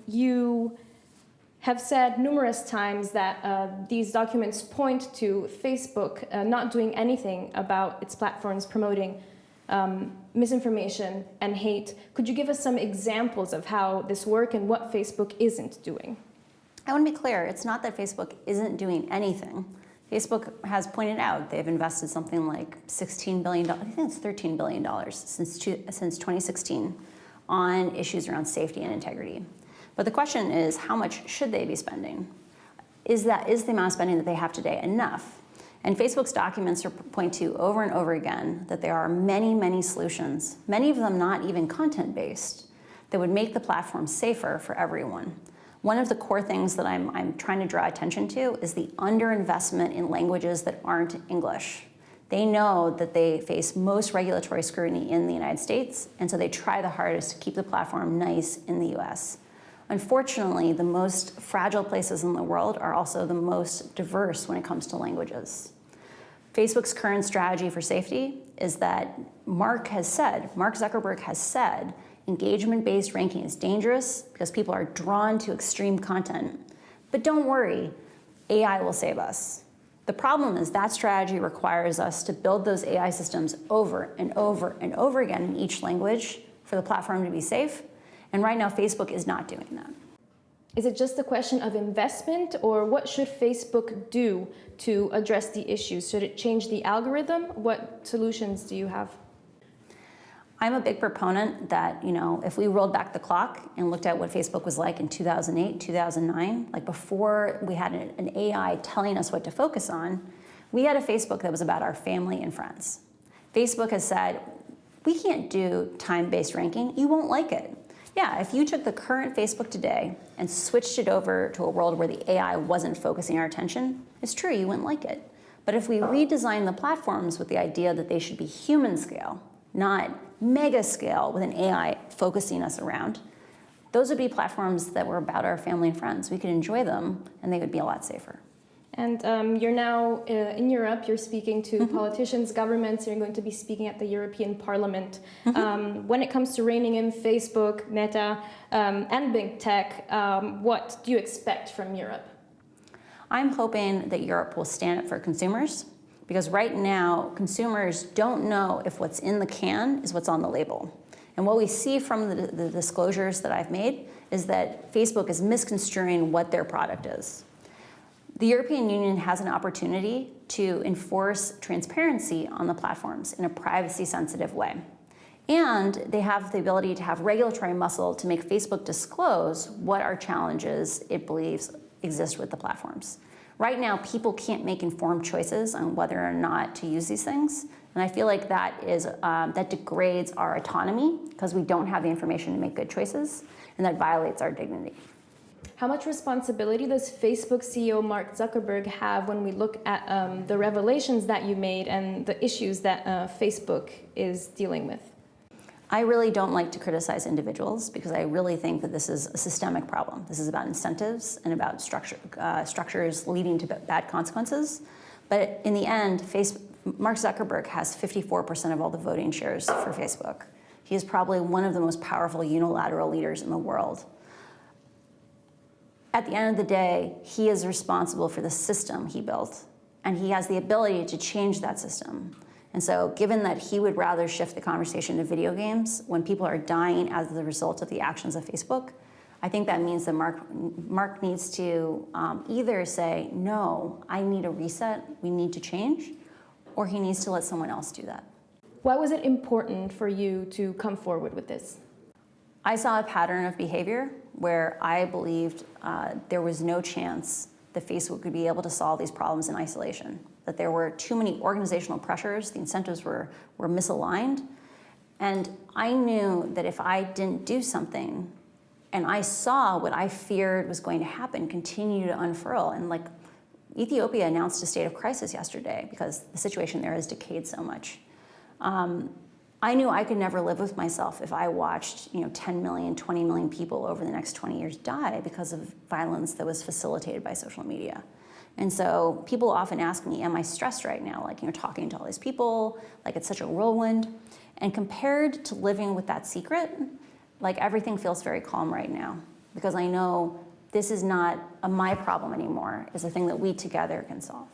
You have said numerous times that these documents point to Facebook not doing anything about its platforms promoting misinformation and hate. Could you give us some examples of how this works and what Facebook isn't doing? I want to be clear, it's not that Facebook isn't doing anything. Facebook has pointed out they've invested something like $16 billion, I think it's $13 billion since 2016 on issues around safety and integrity. But the question is, how much should they be spending? Is the amount of spending that they have today enough? And Facebook's documents point to over and over again that there are many, many solutions, many of them not even content-based, that would make the platform safer for everyone. One of the core things that I'm trying to draw attention to is the underinvestment in languages that aren't English. They know that they face most regulatory scrutiny in the United States, and so they try the hardest to keep the platform nice in the US. Unfortunately, the most fragile places in the world are also the most diverse when it comes to languages. Facebook's current strategy for safety is that Mark Zuckerberg has said, engagement-based ranking is dangerous because people are drawn to extreme content. But don't worry, AI will save us. The problem is that strategy requires us to build those AI systems over and over and over again in each language for the platform to be safe. And right now, Facebook is not doing that. Is it just a question of investment, or what should Facebook do to address the issues? Should it change the algorithm? What solutions do you have? I'm a big proponent that, if we rolled back the clock and looked at what Facebook was like in 2008, 2009, like before we had an AI telling us what to focus on, we had a Facebook that was about our family and friends. Facebook has said, we can't do time-based ranking, you won't like it. Yeah, if you took the current Facebook today and switched it over to a world where the AI wasn't focusing our attention, it's true, you wouldn't like it. But if we redesign the platforms with the idea that they should be human scale, not mega scale with an AI focusing us around, those would be platforms that were about our family and friends. We could enjoy them, and they would be a lot safer. And you're now in Europe, you're speaking to politicians, governments, you're going to be speaking at the European Parliament. When it comes to reining in Facebook, Meta, and big tech, what do you expect from Europe? I'm hoping that Europe will stand up for consumers, because right now, consumers don't know if what's in the can is what's on the label. And what we see from the disclosures that I've made is that Facebook is misconstruing what their product is. The European Union has an opportunity to enforce transparency on the platforms in a privacy-sensitive way. And they have the ability to have regulatory muscle to make Facebook disclose what are challenges it believes exist with the platforms. Right now, people can't make informed choices on whether or not to use these things. And I feel like that degrades our autonomy because we don't have the information to make good choices, and that violates our dignity. How much responsibility does Facebook CEO Mark Zuckerberg have when we look at the revelations that you made and the issues that Facebook is dealing with? I really don't like to criticize individuals because I really think that this is a systemic problem. This is about incentives and about structures leading to bad consequences. But in the end, Mark Zuckerberg has 54% of all the voting shares for Facebook. He is probably one of the most powerful unilateral leaders in the world. At the end of the day, he is responsible for the system he built, and he has the ability to change that system. And so given that he would rather shift the conversation to video games when people are dying as the result of the actions of Facebook, I think that means that Mark needs to either say, no, I need a reset, we need to change, or he needs to let someone else do that. Why was it important for you to come forward with this? I saw a pattern of behavior where I believed there was no chance that Facebook would be able to solve these problems in isolation, that there were too many organizational pressures, the incentives were misaligned, and I knew that if I didn't do something, and I saw what I feared was going to happen continue to unfurl, and like Ethiopia announced a state of crisis yesterday because the situation there has decayed so much. I knew I could never live with myself if I watched 10 million, 20 million people over the next 20 years die because of violence that was facilitated by social media. And so people often ask me, am I stressed right now? Like, talking to all these people, like it's such a whirlwind. And compared to living with that secret, like everything feels very calm right now. because I know this is not my problem anymore. It's a thing that we together can solve.